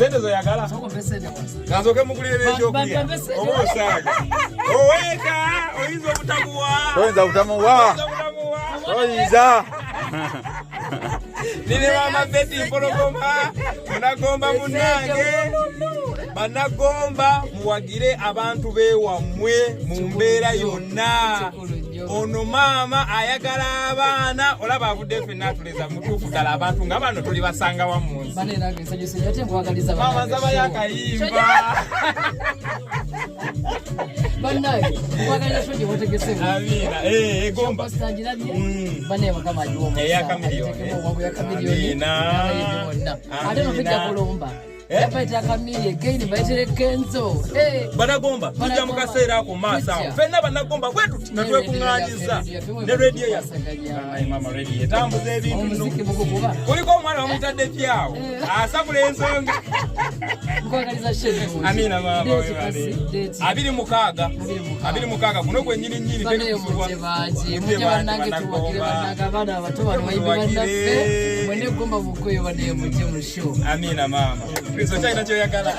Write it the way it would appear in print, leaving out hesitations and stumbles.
sente zoyagala nazoke mugulire ekyokulya oba osaaga oweka oyinza obutamuwa oyinza nine mama Betty Mpologoma munagomba munange banagomba muwagire abantu bewammwe mu mbeera yonna. Ono mama ayagala abaana olaba avudde ffe natuleza mutuufu ddala abantu nga bano tuli basanga wamunsi mama zaba yakayimba banaye mwagala shoje wotegesewe amina egomba banaye bakama ajuo yakamiliyoni ate nopita kulomba yapeta kamili again baitere kenzo banagomba tujja mu kaseera ako maaso awo ffenna banagomba bwe tuti nga twekuŋŋaanyiza ne rediyo yaffe mama rediyo etambuza ebintu kuliko omwana bamuyitadde pyawo asabula ensonga amina mama 26 guno gwennyini tekusubwa amina mama kristo kyalina kyoyagala